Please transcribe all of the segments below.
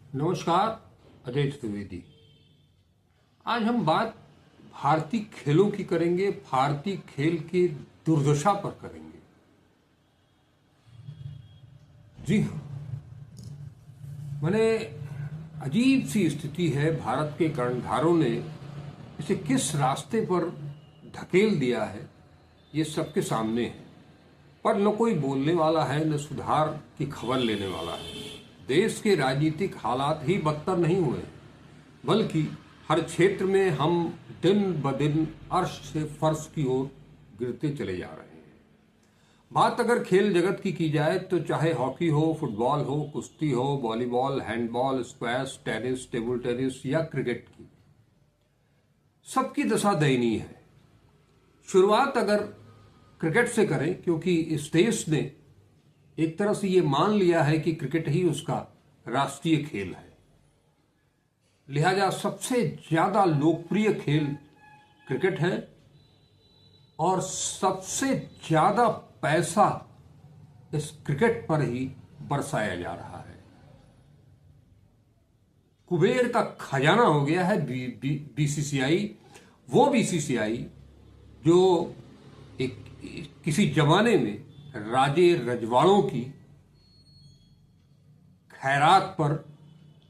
नमस्कार। अजय चतुर्वेदी। आज हम बात भारतीय खेलों की करेंगे, भारतीय खेल की दुर्दशा पर करेंगे। जी हाँ, मैंने अजीब सी स्थिति है। भारत के कर्णधारों ने इसे किस रास्ते पर धकेल दिया है, ये सबके सामने है। पर न कोई बोलने वाला है, न सुधार की खबर लेने वाला है। देश के राजनीतिक हालात ही बदतर नहीं हुए, बल्कि हर क्षेत्र में हम दिन ब दिन अर्श से फर्श की ओर गिरते चले जा रहे हैं। बात अगर खेल जगत की जाए तो चाहे हॉकी हो, फुटबॉल हो, कुश्ती हो, volleyball, handball, squash, tennis, table tennis या क्रिकेट की, सबकी दशा दयनीय है। शुरुआत अगर क्रिकेट से करें, क्योंकि इस देश ने एक तरह से ये मान लिया है कि क्रिकेट ही उसका राष्ट्रीय खेल है। लिहाजा सबसे ज्यादा लोकप्रिय खेल क्रिकेट है और सबसे ज्यादा पैसा इस क्रिकेट पर ही बरसाया जा रहा है। कुबेर का खजाना हो गया है बीसीसीआई। वो बीसीसीआई जो एक किसी जमाने में राजे रजवाड़ों की खैरात पर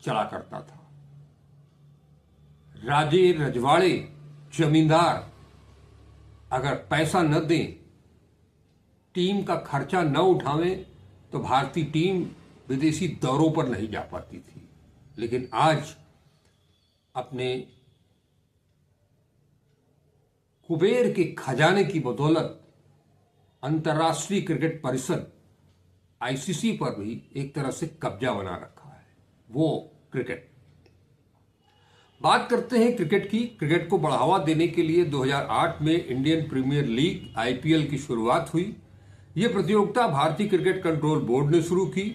चला करता था। राजे रजवाड़े जमींदार अगर पैसा न दें, टीम का खर्चा न उठावें, तो भारतीय टीम विदेशी दौरों पर नहीं जा पाती थी। लेकिन आज अपने कुबेर के खजाने की बदौलत अंतर्राष्ट्रीय क्रिकेट परिषद आईसीसी पर भी एक तरह से कब्जा बना रखा है, वो क्रिकेट। बात करते हैं क्रिकेट की। क्रिकेट को बढ़ावा देने के लिए 2008 में इंडियन प्रीमियर लीग आईपीएल की शुरुआत हुई। यह प्रतियोगिता भारतीय क्रिकेट कंट्रोल बोर्ड ने शुरू की।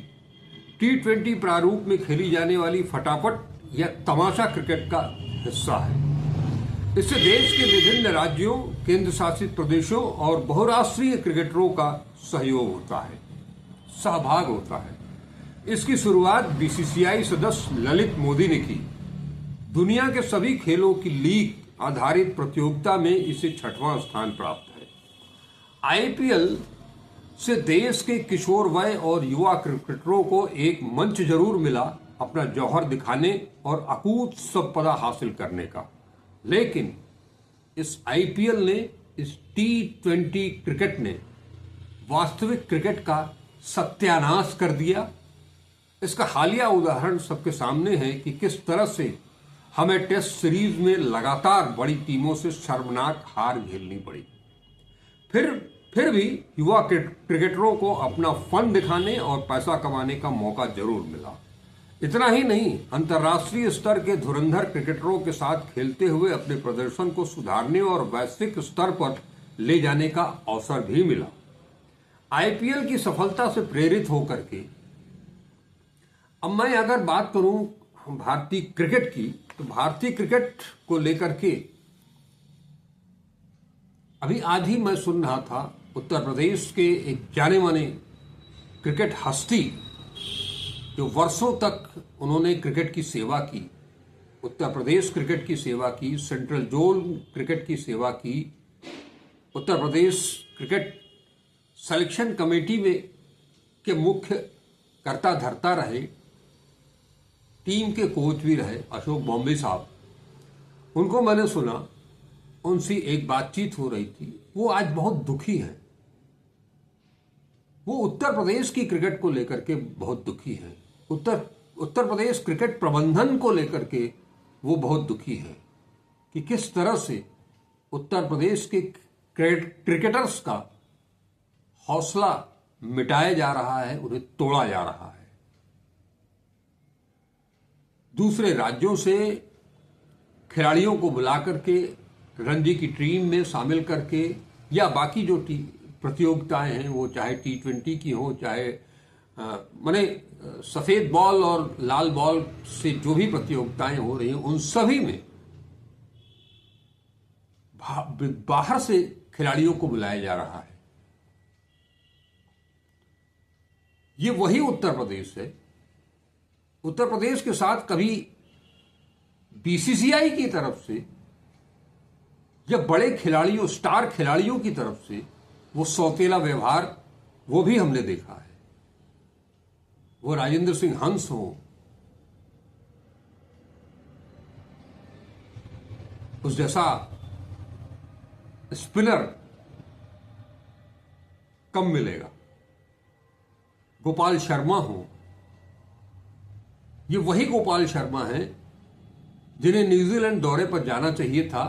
T20 प्रारूप में खेली जाने वाली फटाफट या तमाशा क्रिकेट का हिस्सा है। इससे देश के विभिन्न राज्यों, केंद्र शासित प्रदेशों और बहुराष्ट्रीय क्रिकेटरों का सहयोग होता है, सहभाग होता है। इसकी शुरुआत बीसीसीआई सदस्य ललित मोदी ने की। दुनिया के सभी खेलों की लीग आधारित प्रतियोगिता में इसे 6वां स्थान प्राप्त है। आईपीएल से देश के किशोर वय और युवा क्रिकेटरों को एक मंच जरूर मिला अपना जौहर दिखाने और अकूत संपदा हासिल करने का। लेकिन इस आईपीएल ने, इस T20 क्रिकेट ने वास्तविक क्रिकेट का सत्यानाश कर दिया। इसका हालिया उदाहरण सबके सामने है कि किस तरह से हमें टेस्ट सीरीज में लगातार बड़ी टीमों से शर्मनाक हार झेलनी पड़ी। फिर भी युवा क्रिकेटरों को अपना फन दिखाने और पैसा कमाने का मौका जरूर मिला। इतना ही नहीं, अंतर्राष्ट्रीय स्तर के धुरंधर क्रिकेटरों के साथ खेलते हुए अपने प्रदर्शन को सुधारने और वैश्विक स्तर पर ले जाने का अवसर भी मिला। आईपीएल की सफलता से प्रेरित होकर के अब मैं अगर बात करूं भारतीय क्रिकेट की, तो भारतीय क्रिकेट को लेकर के अभी आज ही मैं सुन रहा था, उत्तर प्रदेश के एक जाने माने क्रिकेट हस्ती जो वर्षों तक उन्होंने क्रिकेट की सेवा की, उत्तर प्रदेश क्रिकेट की सेवा की, सेंट्रल जोन क्रिकेट की सेवा की, Uttar Pradesh cricket selection committee में के मुख्य कर्ता धर्ता रहे, टीम के कोच भी रहे, अशोक बॉम्बे साहब। उनको मैंने सुना, उनसे एक बातचीत हो रही थी। वो आज बहुत दुखी हैं। वो उत्तर प्रदेश की क्रिकेट को लेकर के बहुत दुखी हैं। उत्तर प्रदेश क्रिकेट प्रबंधन को लेकर के वो बहुत दुखी हैं कि किस तरह से उत्तर प्रदेश के क्रिकेटर्स का हौसला मिटाया जा रहा है, उन्हें तोड़ा जा रहा है। दूसरे राज्यों से खिलाड़ियों को बुला करके रणजी की टीम में शामिल करके या बाकी जो प्रतियोगिताएं हैं, वो चाहे T20 की हो, चाहे माने सफेद बॉल और लाल बॉल से जो भी प्रतियोगिताएं हो रही हैं, उन सभी में बाहर से खिलाड़ियों को बुलाया जा रहा है। ये वही उत्तर प्रदेश है उत्तर प्रदेश के साथ कभी बीसीसीआई की तरफ से या बड़े खिलाड़ियों, स्टार खिलाड़ियों की तरफ से वो सौतेला व्यवहार वो भी हमने देखा है। वो राजेंद्र सिंह हंस हो, उस जैसा स्पिनर कम मिलेगा। गोपाल शर्मा हो, ये वही गोपाल शर्मा हैं जिन्हें न्यूजीलैंड दौरे पर जाना चाहिए था,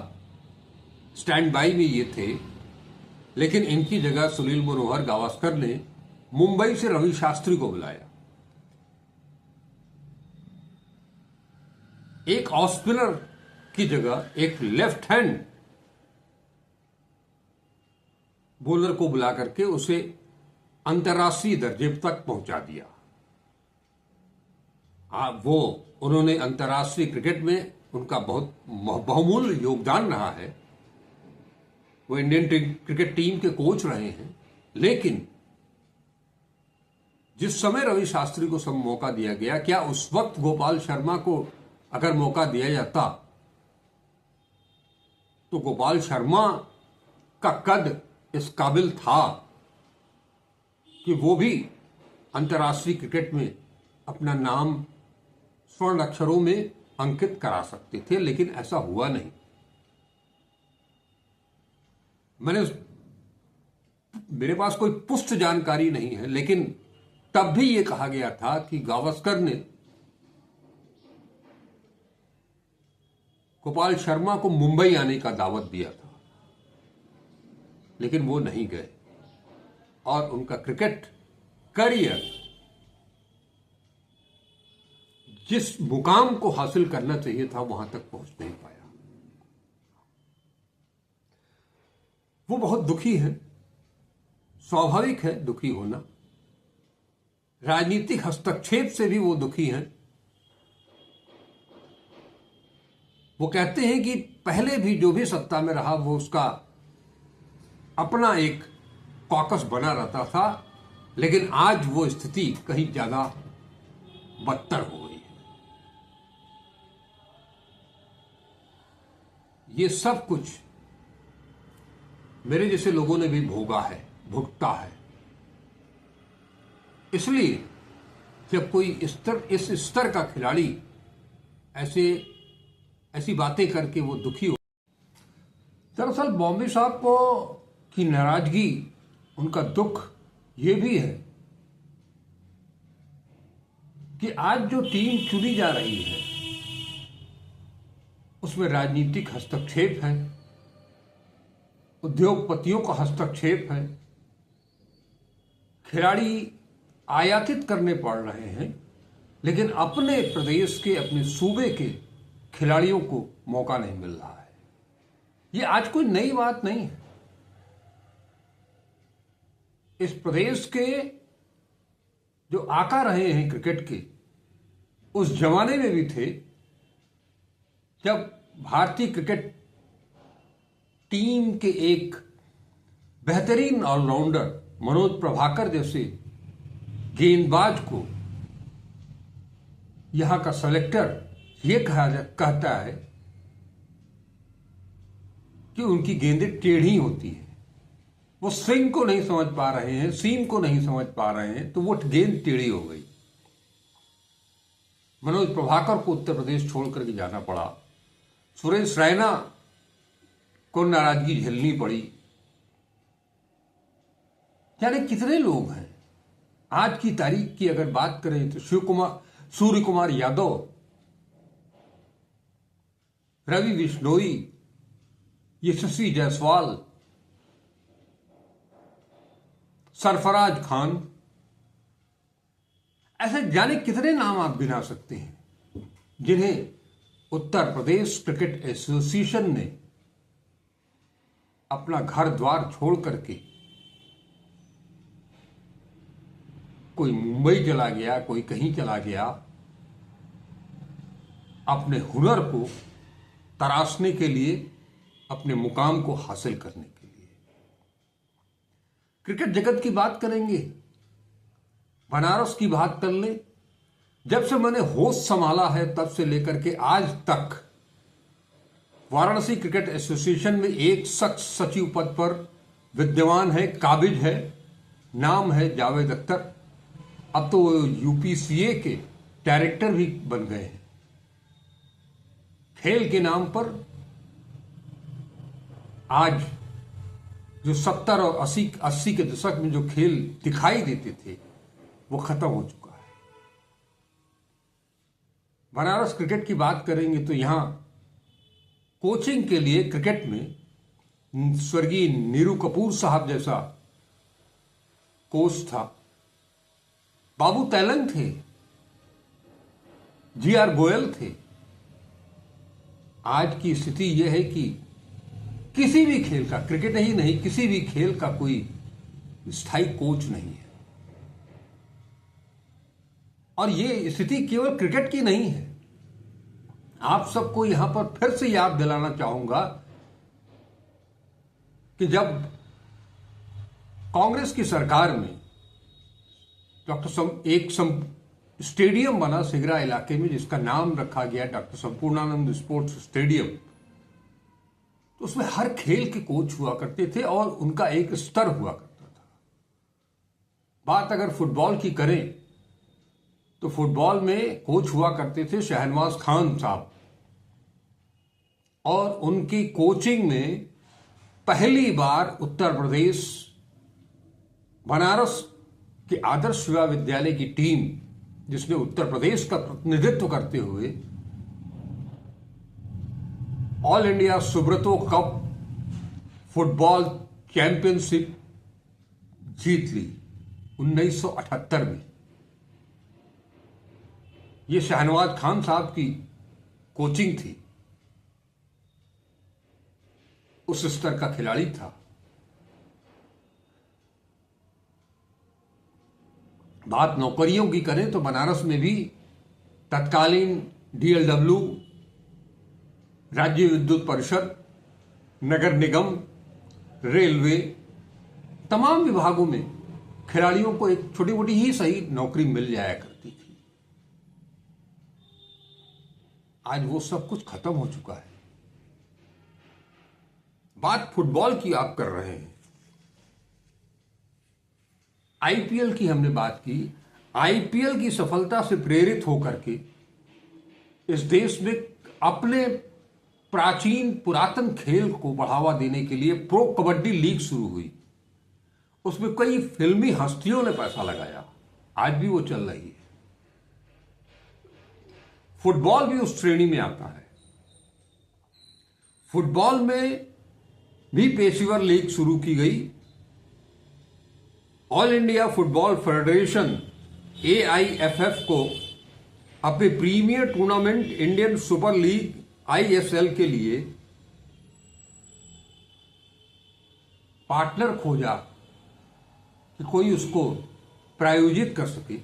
स्टैंड बाई में ये थे, लेकिन इनकी जगह सुनील मनोहर गावस्कर ने मुंबई से रवि शास्त्री को बुलाया। एक ऑफ स्पिनर की जगह एक लेफ्ट हैंड बॉलर को बुला करके उसे अंतर्राष्ट्रीय दर्जे तक पहुंचा दिया। वो उन्होंने अंतर्राष्ट्रीय क्रिकेट में उनका बहुत बहुमूल्य योगदान रहा है। वो इंडियन क्रिकेट टीम के कोच रहे हैं, लेकिन जिस समय रवि शास्त्री को सब मौका दिया गया, क्या उस वक्त गोपाल शर्मा को अगर मौका दिया जाता तो गोपाल शर्मा का कद इस काबिल था कि वो भी अंतर्राष्ट्रीय क्रिकेट में अपना नाम स्वर्ण अक्षरों में अंकित करा सकते थे, लेकिन ऐसा हुआ नहीं। मेरे पास कोई पुष्ट जानकारी नहीं है, लेकिन तब भी यह कहा गया था कि गावस्कर ने गोपाल शर्मा को मुंबई आने का दावत दिया था, लेकिन वो नहीं गए और उनका क्रिकेट करियर जिस मुकाम को हासिल करना चाहिए था वहां तक पहुंच नहीं पाया। वो बहुत दुखी हैं, स्वाभाविक है दुखी होना। राजनीतिक हस्तक्षेप से भी वो दुखी हैं। वो कहते हैं कि पहले भी जो भी सत्ता में रहा वो उसका अपना एक कॉकस बना रहता था, लेकिन आज वो स्थिति कहीं ज्यादा बदतर हो गई है। ये सब कुछ मेरे जैसे लोगों ने भी भोगा है, भुगता है। इसलिए जब कोई इस स्तर का खिलाड़ी ऐसी बातें करके वो दुखी हो। दरअसल बॉम्बे साहब को की नाराजगी, उनका दुख ये भी है कि आज जो टीम चुनी जा रही है उसमें राजनीतिक हस्तक्षेप है, उद्योगपतियों का हस्तक्षेप है, खिलाड़ी आयातित करने पड़ रहे हैं, लेकिन अपने प्रदेश के, अपने सूबे के खिलाड़ियों को मौका नहीं मिल रहा है। ये आज कोई नई बात नहीं है। इस प्रदेश के जो आका रहे हैं क्रिकेट के, उस जमाने में भी थे जब भारतीय क्रिकेट टीम के एक बेहतरीन ऑलराउंडर मनोज प्रभाकर जैसे गेंदबाज को यहां का सेलेक्टर ये कहता है कि उनकी गेंदें टेढ़ी होती है, वो स्विंग को नहीं समझ पा रहे हैं, सीम को नहीं समझ पा रहे हैं, तो वो गेंद टेढ़ी हो गई। मनोज प्रभाकर को उत्तर प्रदेश छोड़कर के जाना पड़ा। सुरेश रैना को नाराजगी झेलनी पड़ी। यानी कितने लोग हैं। आज की तारीख की अगर बात करें तो सूर्य कुमार यादव, रवि बिश्नोई, यशस्वी जायसवाल, सरफराज खान, ऐसे जाने कितने नाम आप गिना सकते हैं जिन्हें उत्तर प्रदेश क्रिकेट एसोसिएशन ने अपना घर द्वार छोड़ करके, कोई मुंबई चला गया, कोई कहीं चला गया, अपने हुनर को तराशने के लिए, अपने मुकाम को हासिल करने के लिए। क्रिकेट जगत की बात करेंगे, बनारस की बात कर ले जब से मैंने होश संभाला है तब से लेकर के आज तक वाराणसी क्रिकेट एसोसिएशन में एक शख्स सचिव पद पर विद्यमान है, काबिज है, नाम है जावेद अख्तर। अब तो यूपीसीए के डायरेक्टर भी बन गए हैं। खेल के नाम पर आज जो 70 और 80 के दशक में जो खेल दिखाई देते थे वो खत्म हो चुका है। बनारस क्रिकेट की बात करेंगे तो यहां कोचिंग के लिए क्रिकेट में स्वर्गीय नीरू कपूर साहब जैसा कोच था, बाबू तैलंग थे, जीआर गोयल थे। आज की स्थिति यह है कि किसी भी खेल का, क्रिकेट ही नहीं, किसी भी खेल का कोई स्थायी कोच नहीं है। और यह स्थिति केवल क्रिकेट की नहीं है। आप सबको यहां पर फिर से याद दिलाना चाहूंगा कि जब कांग्रेस की सरकार में एक स्टेडियम बना सिगरा इलाके में जिसका नाम रखा गया डॉक्टर संपूर्णानंद स्पोर्ट्स स्टेडियम, तो उसमें हर खेल के कोच हुआ करते थे और उनका एक स्तर हुआ करता था। बात अगर फुटबॉल की करें तो फुटबॉल में कोच हुआ करते थे शहनवाज खान साहब, और उनकी कोचिंग में पहली बार उत्तर प्रदेश बनारस के आदर्श युवा विद्यालय की टीम, जिसने उत्तर प्रदेश का प्रतिनिधित्व करते हुए all India Subroto cup football championship जीत ली 1978 में। यह शहनवाज खान साहब की कोचिंग थी, उस स्तर का खिलाड़ी था। बात नौकरियों की करें तो बनारस में भी तत्कालीन डीएलडब्ल्यू, राज्य विद्युत परिषद, नगर निगम, रेलवे, तमाम विभागों में खिलाड़ियों को एक छोटी मोटी ही सही नौकरी मिल जाया करती थी। आज वो सब कुछ खत्म हो चुका है। बात फुटबॉल की आप कर रहे हैं, आईपीएल की हमने बात की। आईपीएल की सफलता से प्रेरित होकर के इस देश में अपने प्राचीन पुरातन खेल को बढ़ावा देने के लिए प्रो कबड्डी लीग शुरू हुई। उसमें कई फिल्मी हस्तियों ने पैसा लगाया, आज भी वो चल रही है। फुटबॉल भी उस श्रेणी में आता है। फुटबॉल में भी पेशेवर लीग शुरू की गई। All India Football Federation AIFF को अपने premier tournament Indian Super League ISL के लिए पार्टनर खोजा कि कोई उसको प्रायोजित कर सके।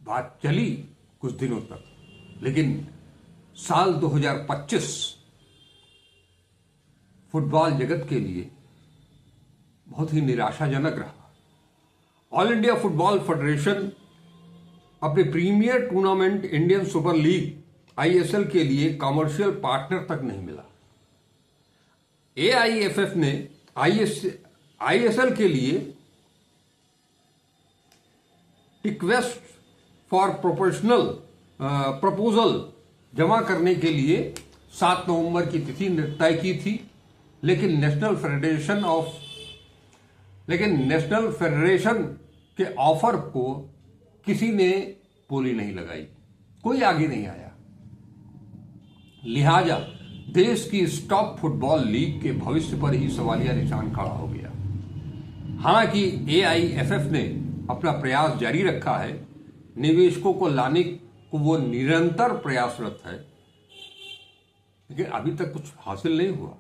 बात चली कुछ दिनों तक, लेकिन साल 2025 फुटबॉल जगत के लिए बहुत ही निराशाजनक रहा। ऑल इंडिया फुटबॉल फेडरेशन अपने premier tournament Indian Super League ISL के लिए कमर्शियल पार्टनर तक नहीं मिला। AIFF ने ISL के लिए रिक्वेस्ट फॉर प्रपोजल जमा करने के लिए 7 नवंबर की तिथि तय की थी, लेकिन नेशनल फेडरेशन के ऑफर को किसी ने बोली नहीं लगाई, कोई आगे नहीं आया। लिहाजा देश की इस टॉप फुटबॉल लीग के भविष्य पर ही सवालिया निशान खड़ा हो गया। हालांकि AIFF ने अपना प्रयास जारी रखा है, निवेशकों को लाने को वो निरंतर प्रयासरत है, लेकिन अभी तक कुछ हासिल नहीं हुआ।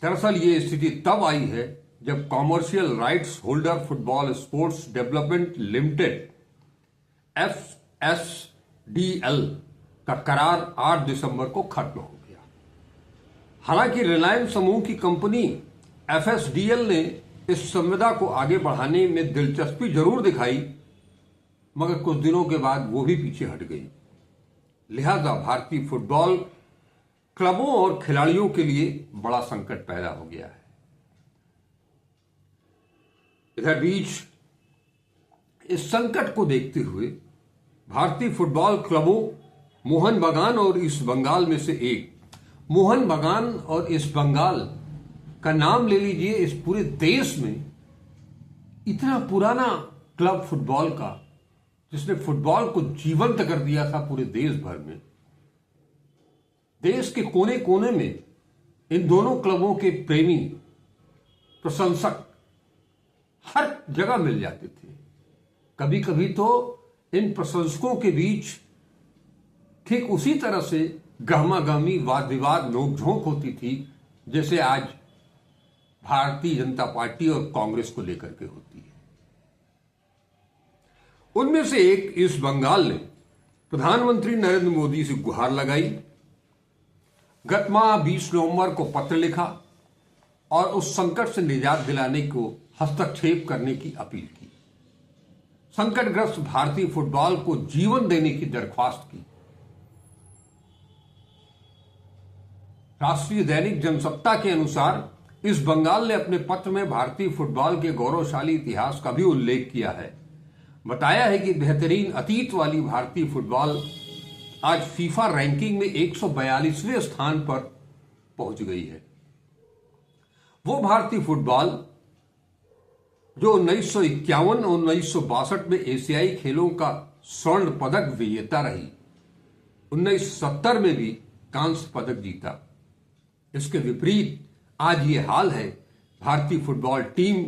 दरअसल ये स्थिति तब आई है जब commercial rights holder football sports development limited FSDL का करार 8 दिसंबर को खत्म हो गया। हालांकि रिलायंस समूह की कंपनी FSDL ने इस संविदा को आगे बढ़ाने में दिलचस्पी जरूर दिखाई, मगर कुछ दिनों के बाद वो भी पीछे हट गई। लिहाजा भारतीय फुटबॉल क्लबों और खिलाड़ियों के लिए बड़ा संकट पैदा हो गया है। इधर बीच इस संकट को देखते हुए भारतीय फुटबॉल क्लबों मोहन बागान और ईस्ट बंगाल में से एक, मोहन बागान और ईस्ट बंगाल का नाम ले लीजिए, इस पूरे देश में इतना पुराना क्लब फुटबॉल का, जिसने फुटबॉल को जीवंत कर दिया था पूरे देश भर में। देश के कोने कोने में इन दोनों क्लबों के प्रेमी, प्रशंसक हर जगह मिल जाते थे। कभी कभी तो इन प्रशंसकों के बीच ठीक उसी तरह से गहमागहमी, वाद विवाद, नोकझोंक होती थी जैसे आज भारतीय जनता पार्टी और कांग्रेस को लेकर के होती है। उनमें से एक ईस्ट बंगाल ने प्रधानमंत्री नरेंद्र मोदी से गुहार लगाई, गत माह 20 नवंबर को पत्र लिखा और उस संकट से निजात दिलाने को हस्तक्षेप करने की अपील की। संकटग्रस्त भारतीय फुटबॉल को जीवन देने की दरख्वास्त की। राष्ट्रीय दैनिक जनसत्ता के अनुसार इस बंगाल ने अपने पत्र में भारतीय फुटबॉल के गौरवशाली इतिहास का भी उल्लेख किया है। बताया है कि बेहतरीन अतीत वाली भारतीय फुटबॉल आज फीफा रैंकिंग में 142वें स्थान पर पहुंच गई है। वो भारतीय फुटबॉल जो 1951 और 1962 में एशियाई खेलों का स्वर्ण पदक विजेता रही, 1970 में भी कांस्य पदक जीता। इसके विपरीत आज ये हाल है। भारतीय football team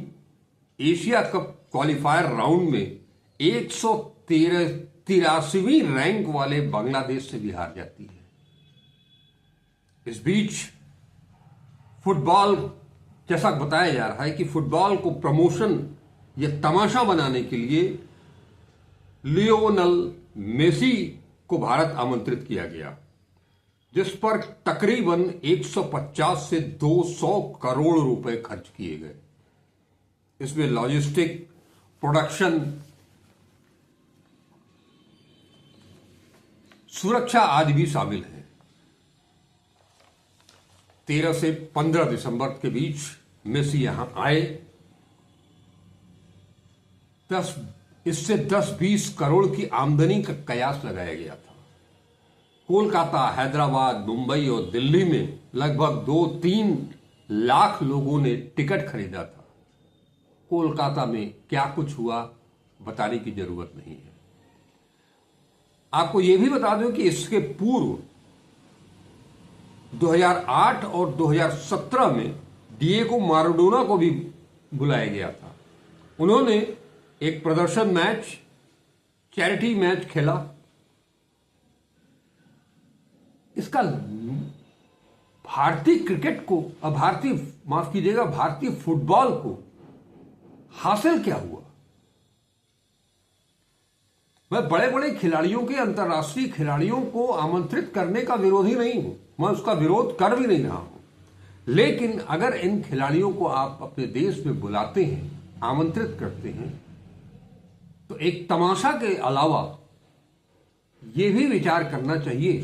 Asia cup qualifier round में 183वीं रैंक वाले बांग्लादेश से भी हार जाती है। इस बीच फुटबॉल, जैसा बताया जा रहा है कि फुटबॉल को प्रमोशन या तमाशा बनाने के लिए लियोनल मेसी को भारत आमंत्रित किया गया, जिस पर तकरीबन 150 से 200 करोड़ रुपए खर्च किए गए। इसमें लॉजिस्टिक, प्रोडक्शन, सुरक्षा आदि भी शामिल है। 13 से 15 दिसंबर के बीच मेसी यहां आए। इससे 10-20 करोड़ की आमदनी का कयास लगाया गया था। कोलकाता, हैदराबाद, मुंबई और दिल्ली में लगभग 2-3 लाख लोगों ने टिकट खरीदा था। कोलकाता में क्या कुछ हुआ बताने की जरूरत नहीं है। आपको यह भी बता दूं कि इसके पूर्व 2008 और 2017 में डिएगो माराडोना को भी बुलाया गया था। उन्होंने एक प्रदर्शन मैच, चैरिटी मैच खेला। इसका भारतीय क्रिकेट को, भारतीय फुटबॉल को हासिल क्या हुआ? मैं बड़े बड़े खिलाड़ियों के, अंतर्राष्ट्रीय खिलाड़ियों को आमंत्रित करने का विरोधी नहीं हूं, मैं उसका विरोध कर भी नहीं रहा हूं। लेकिन अगर इन खिलाड़ियों को आप अपने देश में बुलाते हैं, आमंत्रित करते हैं, तो एक तमाशा के अलावा यह भी विचार करना चाहिए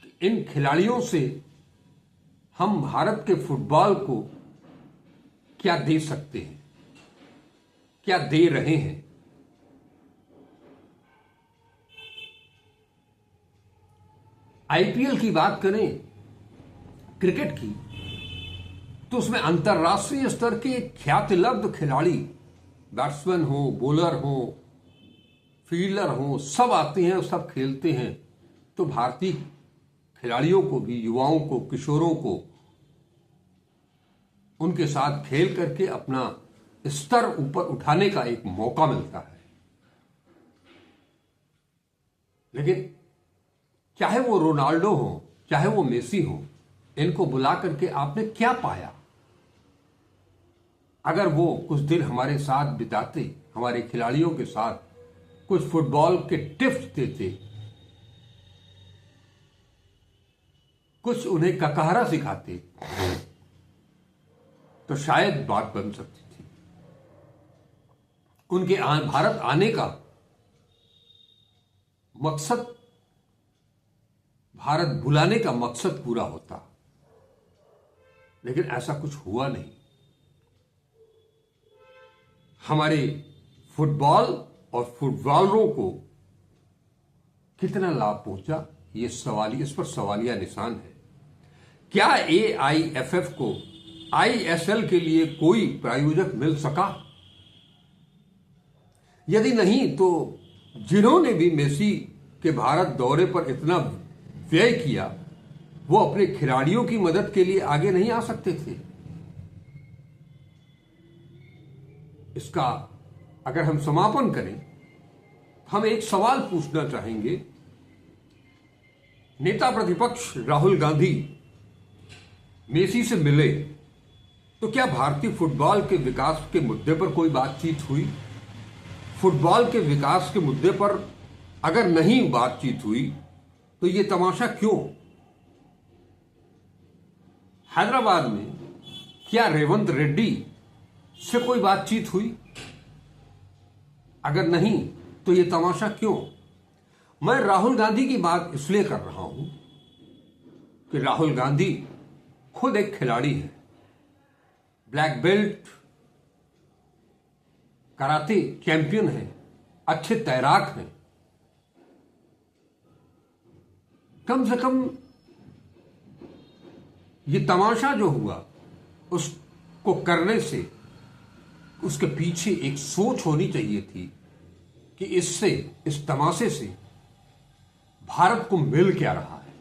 कि इन खिलाड़ियों से हम भारत के फुटबॉल को क्या दे सकते हैं, क्या दे रहे हैं। आईपीएल की बात करें, क्रिकेट की, तो उसमें अंतर्राष्ट्रीय स्तर के ख्यातिलब्ध खिलाड़ी, बैट्समैन हो, बॉलर हो, फील्डर हो, सब आते हैं और सब खेलते हैं। तो भारतीय खिलाड़ियों को भी, युवाओं को, किशोरों को उनके साथ खेल करके अपना स्तर ऊपर उठाने का एक मौका मिलता है। लेकिन चाहे वो रोनाल्डो हो, चाहे वो मेसी हो, इनको बुला करके आपने क्या पाया? अगर वो कुछ दिन हमारे साथ बिताते, हमारे खिलाड़ियों के साथ कुछ फुटबॉल के टिप्स देते, कुछ उन्हें ककहरा सिखाते, तो शायद बात बन सकती थी। उनके भारत आने का मकसद, भारत बुलाने का मकसद पूरा होता, लेकिन ऐसा कुछ हुआ नहीं। हमारे फुटबॉल और फुटबॉलरों को कितना लाभ पहुंचा, ये सवाल, इस पर सवालिया निशान है। क्या AIFF को ISL के लिए कोई प्रायोजक मिल सका? यदि नहीं तो जिन्होंने भी मेसी के भारत दौरे पर इतना व्यय किया, वो अपने खिलाड़ियों की मदद के लिए आगे नहीं आ सकते थे? इसका अगर हम समापन करें, हम एक सवाल पूछना चाहेंगे। नेता प्रतिपक्ष राहुल गांधी मेसी से मिले तो क्या भारतीय फुटबॉल के विकास के मुद्दे पर कोई बातचीत हुई? फुटबॉल के विकास के मुद्दे पर अगर नहीं बातचीत हुई तो ये तमाशा क्यों? हैदराबाद में क्या रेवंत रेड्डी से कोई बातचीत हुई? अगर नहीं तो ये तमाशा क्यों? मैं राहुल गांधी की बात इसलिए कर रहा हूं कि राहुल गांधी खुद एक खिलाड़ी है, ब्लैक बेल्ट कराटे चैंपियन है, अच्छे तैराक हैं। कम से कम ये तमाशा जो हुआ उसको करने से उसके पीछे एक सोच होनी चाहिए थी कि इससे, इस तमाशे से भारत को मिल क्या रहा है।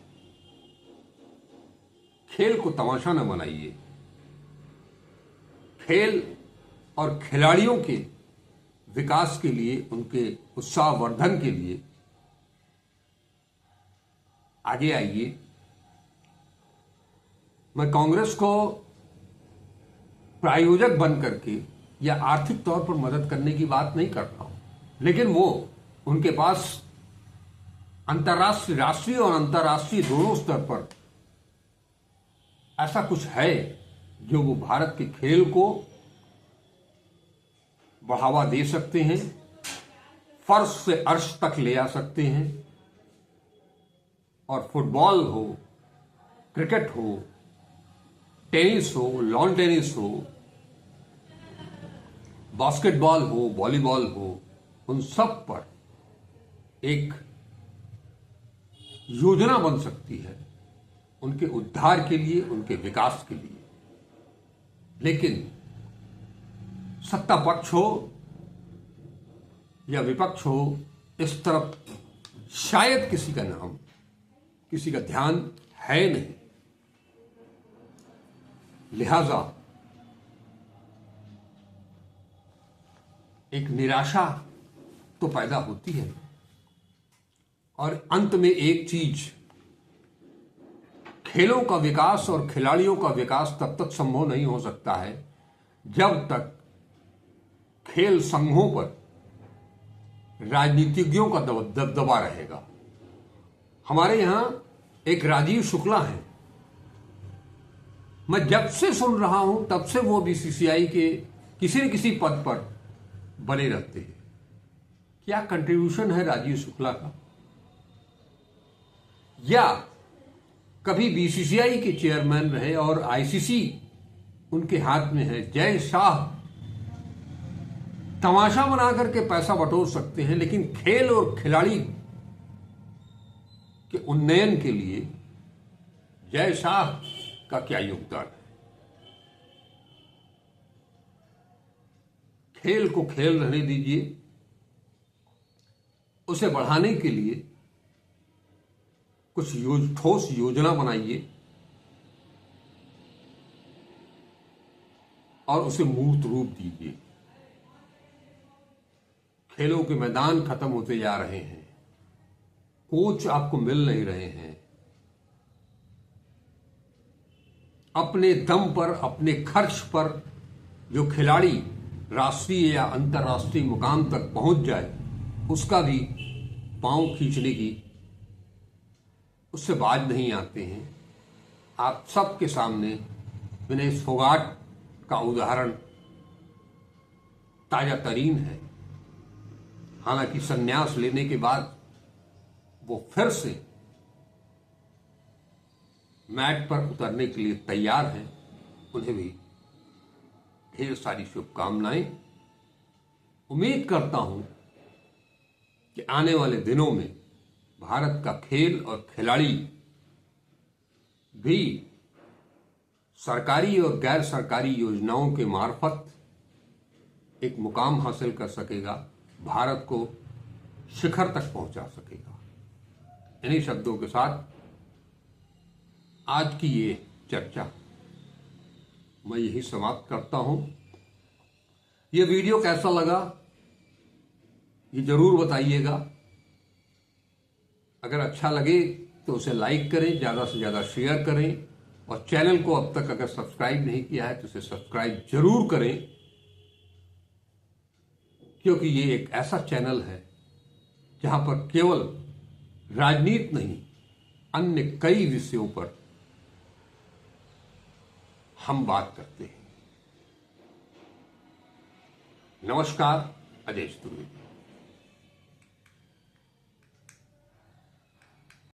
खेल को तमाशा न बनाइए। खेल और खिलाड़ियों के विकास के लिए, उनके उत्साहवर्धन के लिए आगे आइए। मैं कांग्रेस को प्रायोजक बन करके या आर्थिक तौर पर मदद करने की बात नहीं कर रहा हूं, लेकिन वो, उनके पास अंतर्राष्ट्रीय, राष्ट्रीय और अंतर्राष्ट्रीय दोनों स्तर पर ऐसा कुछ है जो वो भारत के खेल को बढ़ावा दे सकते हैं, फर्श से अर्श तक ले आ सकते हैं। और फुटबॉल हो, क्रिकेट हो, टेनिस हो, लॉन टेनिस हो, बास्केटबॉल हो, वॉलीबॉल हो, उन सब पर एक योजना बन सकती है उनके उद्धार के लिए, उनके विकास के लिए। लेकिन सत्ता पक्ष हो या विपक्ष हो, इस तरफ शायद किसी का नाम, किसी का ध्यान है नहीं। लिहाजा एक निराशा तो पैदा होती है। और अंत में एक चीज, खेलों का विकास और खिलाड़ियों का विकास तब तक संभव नहीं हो सकता है जब तक खेल संघों पर राजनीतिज्ञों का दबदबा रहेगा। हमारे यहां एक राजीव शुक्ला है, मैं जब से सुन रहा हूं तब से वो BCCI के किसी न किसी पद पर बने रहते हैं। क्या कंट्रीब्यूशन है राजीव शुक्ला का? या कभी BCCI के चेयरमैन रहे और ICC उनके हाथ में है। जय शाह तमाशा बना करके पैसा बटोर सकते हैं, लेकिन खेल और खिलाड़ी के उन्नयन के लिए जय शाह का क्या योगदान है? खेल को खेल रहने दीजिए, उसे बढ़ाने के लिए कुछ ठोस योजना बनाइए और उसे मूर्त रूप दीजिए। खेलों के मैदान खत्म होते जा रहे हैं, कोच आपको मिल नहीं रहे हैं। अपने दम पर, अपने खर्च पर जो खिलाड़ी राष्ट्रीय या अंतर्राष्ट्रीय मुकाम तक पहुंच जाए, उसका भी पांव खींचने की, उससे बाज नहीं आते हैं। आप सबके सामने विनय फोगाट का उदाहरण ताजा तरीन है। हालांकि संन्यास लेने के बाद वो फिर से मैट पर उतरने के लिए तैयार हैं। उन्हें भी ढेर सारी शुभकामनाएं। उम्मीद करता हूं कि आने वाले दिनों में भारत का खेल और खिलाड़ी भी सरकारी और गैर सरकारी योजनाओं के मार्फत एक मुकाम हासिल कर सकेगा, भारत को शिखर तक पहुंचा सकेगा। इन्हीं शब्दों के साथ आज की ये चर्चा मैं यही समाप्त करता हूं। ये वीडियो कैसा लगा ये जरूर बताइएगा। अगर अच्छा लगे तो उसे लाइक करें, ज्यादा से ज्यादा शेयर करें, और चैनल को अब तक अगर सब्सक्राइब नहीं किया है तो इसे सब्सक्राइब जरूर करें, क्योंकि ये एक ऐसा चैनल है जहां पर केवल राजनीति नहीं, अन्य कई विषयों पर हम बात करते हैं। नमस्कार, अजय द्विवेदी।